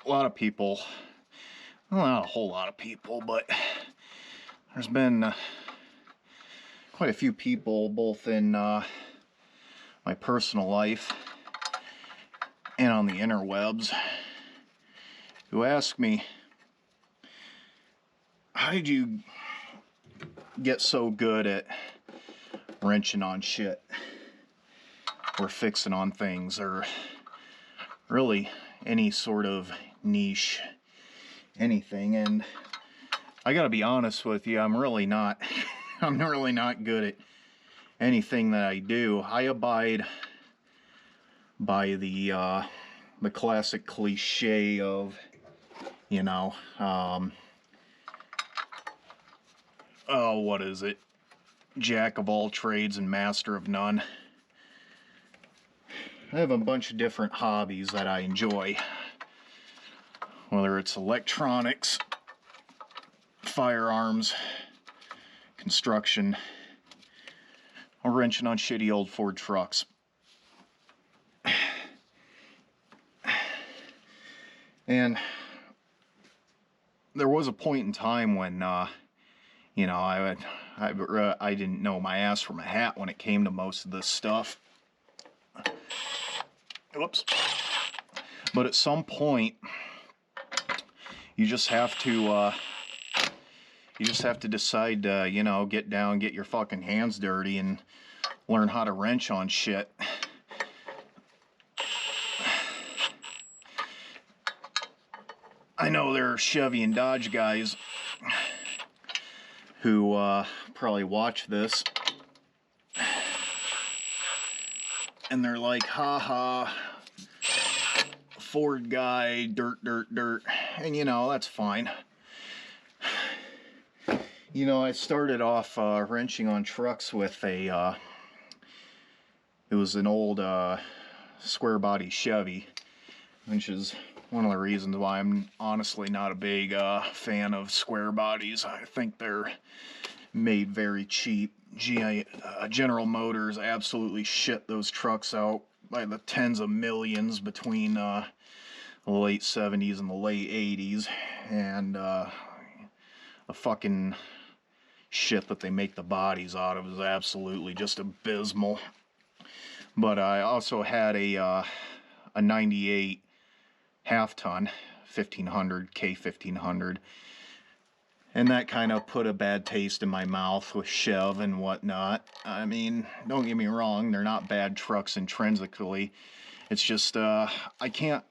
a lot of people, well, not a whole lot of people, but there's been quite a few people, both in my personal life and on the interwebs, who ask me, how did you get so good at wrenching on shit or fixing on things, or really any sort of niche anything? And I gotta be honest with you, I'm really not good at anything that I do. I abide by the classic cliche of, you know, oh, what is it? Jack of all trades and master of none. I have a bunch of different hobbies that I enjoy, whether it's electronics, firearms, construction, or wrenching on shitty old Ford trucks. And there was a point in time when, you know, I didn't know my ass from a hat when it came to most of this stuff. Whoops. But at some point, you just have to decide to, you know, get down, get your fucking hands dirty, and learn how to wrench on shit. I know there are Chevy and Dodge guys who probably watch this, and they're like, haha, Ford guy, dirt, and you know, that's fine. You know, I started off wrenching on trucks with it was an old square body Chevy, which is one of the reasons why I'm honestly not a big fan of square bodies. I think they're made very cheap. General Motors absolutely shit those trucks out by the tens of millions between the late 70s and the late 80s, and the fucking shit that they make the bodies out of is absolutely just abysmal. But I also had a 98 half-ton 1500 K1500, and that kind of put a bad taste in my mouth with Chev and whatnot. I mean, don't get me wrong, they're not bad trucks intrinsically. It's just I can't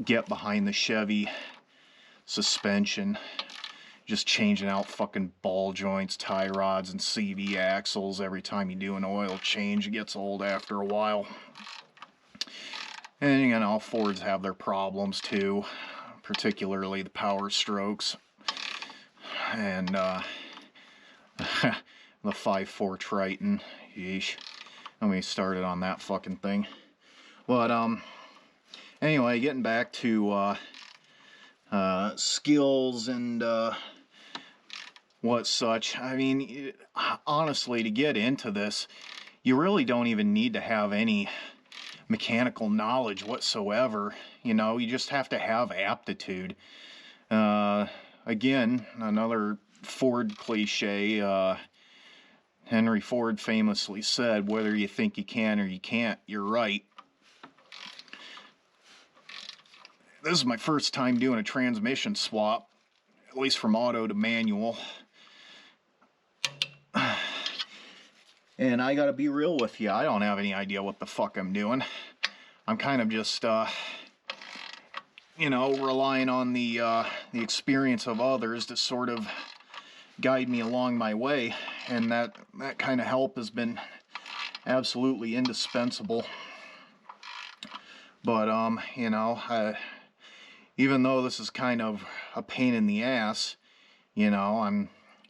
get behind the Chevy suspension, just changing out fucking ball joints, tie rods, and CV axles every time you do an oil change. It gets old after a while. And you know, Fords have their problems too, particularly the power strokes and the 5.4 Triton. Yeesh. Let me started on that fucking thing. But anyway, getting back to skills and what such. I mean, honestly, to get into this, you really don't even need to have any mechanical knowledge whatsoever. You know, you just have to have aptitude. Again, another Ford cliche. Henry Ford famously said, whether you think you can or you can't, you're right. This is my first time doing a transmission swap, at least from auto to manual. And I gotta be real with you, I don't have any idea what the fuck I'm doing. I'm kind of just, you know, relying on the experience of others to sort of guide me along my way, and that kind of help has been absolutely indispensable. But you know, even though this is kind of a pain in the ass, you know,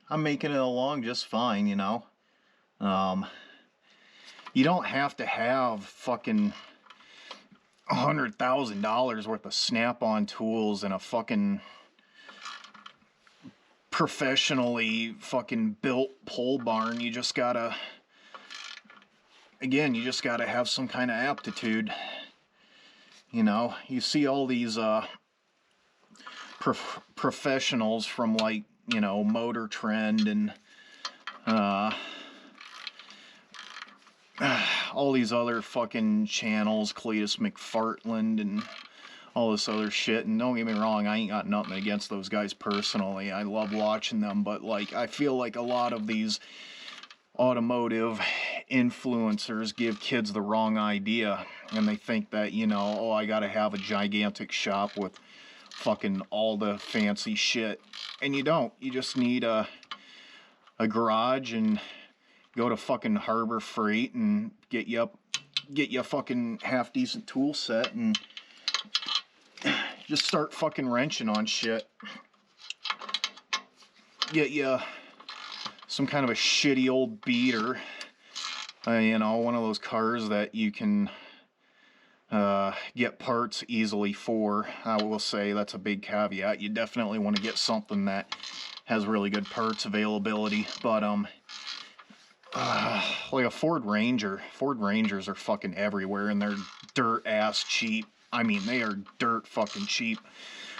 I'm making it along just fine, you know. You don't have to have fucking $100,000 worth of snap-on tools and a fucking professionally fucking built pole barn. You just gotta, again, you just gotta have some kind of aptitude. You know, you see all these professionals from, like, you know, Motor Trend and all these other fucking channels, Cletus McFartland and all this other shit. And don't get me wrong, I ain't got nothing against those guys personally. I love watching them, but like, I feel like a lot of these automotive influencers give kids the wrong idea, and they think that, you know, oh, I gotta have a gigantic shop with fucking all the fancy shit. And you don't. You just need a garage and go to fucking Harbor Freight and get you a fucking half decent tool set and just start fucking wrenching on shit. Get you some kind of a shitty old beater, you know, one of those cars that you can get parts easily for. I will say that's a big caveat. You definitely want to get something that has really good parts availability. But like a Ford Ranger. Ford Rangers are fucking everywhere, and they're dirt ass cheap. I mean, they are dirt fucking cheap.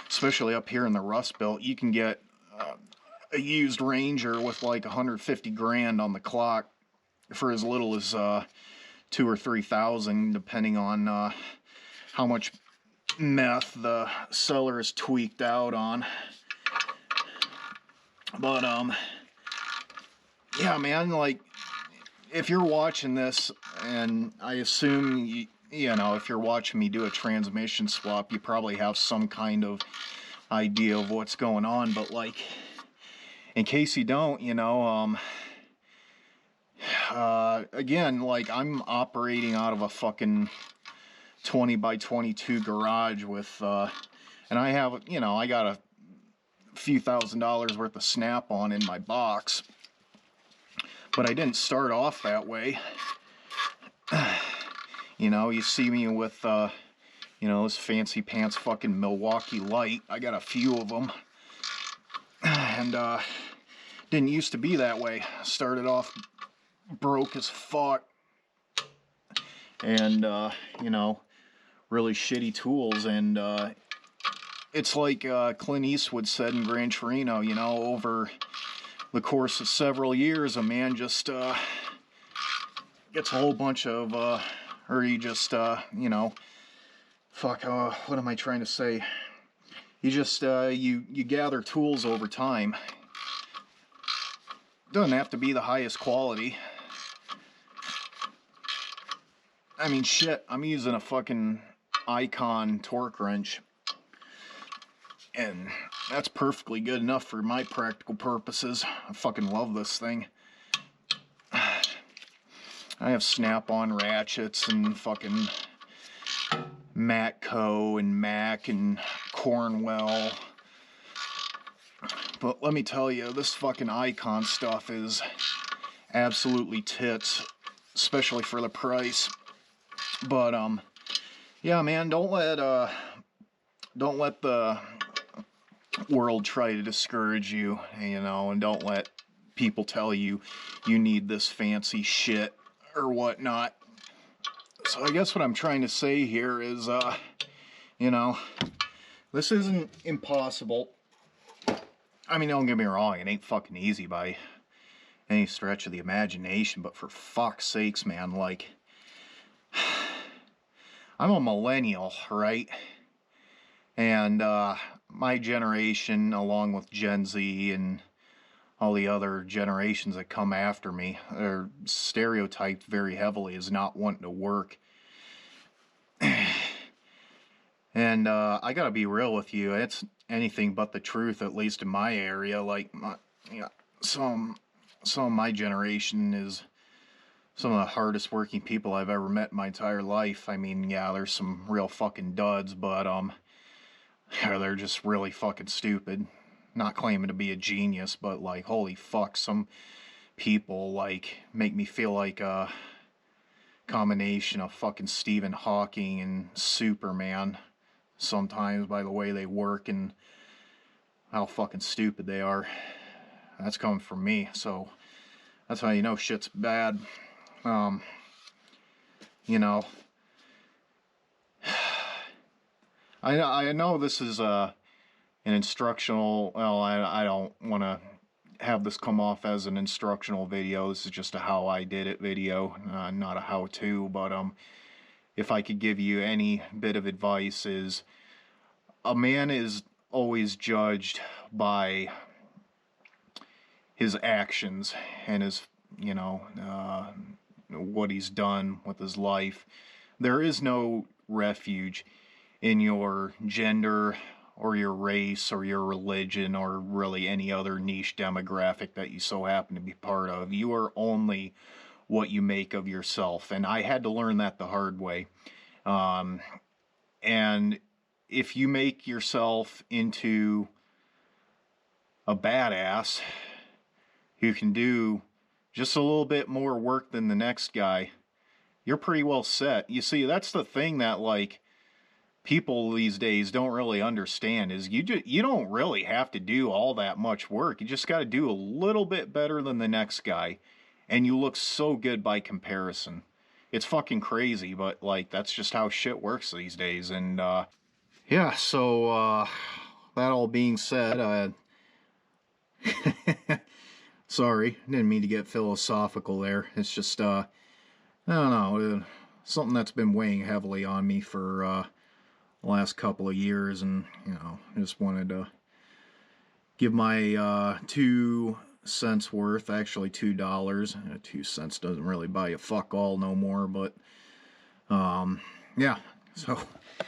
Especially up here in the Rust Belt, you can get a used Ranger with like 150 grand on the clock for as little as 2,000 or 3,000, depending on how much meth the seller is tweaked out on. But yeah, man, like, if you're watching this, and I assume you know, if you're watching me do a transmission swap, you probably have some kind of idea of what's going on. But like, in case you don't, you know, again, like, I'm operating out of a fucking 20 by 22 garage with, and I have, you know, I got a few $1,000s worth of Snap-on in my box, but I didn't start off that way. You know, you see me with, you know, this fancy pants fucking Milwaukee Light. I got a few of them, and didn't used to be that way. Started off broke as fuck, and you know, really shitty tools. And it's like Clint Eastwood said in Gran Torino, you know, over the course of several years, a man just gets a whole bunch of or you just you know, fuck, what am I trying to say? You just you gather tools over time. Doesn't have to be the highest quality. I mean, shit, I'm using a fucking Icon torque wrench, and that's perfectly good enough for my practical purposes. I fucking love this thing. I have Snap-on ratchets and fucking Matco and Mac and Cornwell. But let me tell you, this fucking Icon stuff is absolutely tits, especially for the price. But yeah, man, don't let the world try to discourage you, you know, and don't let people tell you you need this fancy shit or whatnot. So I guess what I'm trying to say here is, you know, this isn't impossible. I mean, don't get me wrong, it ain't fucking easy by any stretch of the imagination, but for fuck's sakes, man, like, I'm a millennial, right? And my generation, along with Gen Z and all the other generations that come after me, are stereotyped very heavily as not wanting to work. And I gotta be real with you, it's anything but the truth, at least in my area. Like, you know, some of my generation is some of the hardest working people I've ever met in my entire life. I mean, yeah, there's some real fucking duds, but they're just really fucking stupid. Not claiming to be a genius, but like, holy fuck, some people like make me feel like a combination of fucking Stephen Hawking and Superman sometimes, by the way they work and how fucking stupid they are. That's coming from me, so that's how you know shit's bad. You know, I know this is an instructional, well, I don't want to have this come off as an instructional video. This is just a how I did it video, not a how-to, but if I could give you any bit of advice, is a man is always judged by his actions and his, you know, what he's done with his life. There is no refuge in your gender or your race or your religion or really any other niche demographic that you so happen to be part of. You are only what you make of yourself, and I had to learn that the hard way. And if you make yourself into a badass who can do just a little bit more work than the next guy, you're pretty well set. You see, that's the thing that, like, people these days don't really understand, is you don't really have to do all that much work. You just got to do a little bit better than the next guy, and you look so good by comparison. It's fucking crazy, but, like, that's just how shit works these days. And yeah, so that all being said, sorry, didn't mean to get philosophical there. It's just I don't know, something that's been weighing heavily on me for the last couple of years, and you know, I just wanted to give my 2 cents worth, actually $2. 2 cents doesn't really buy you fuck all no more, but yeah, so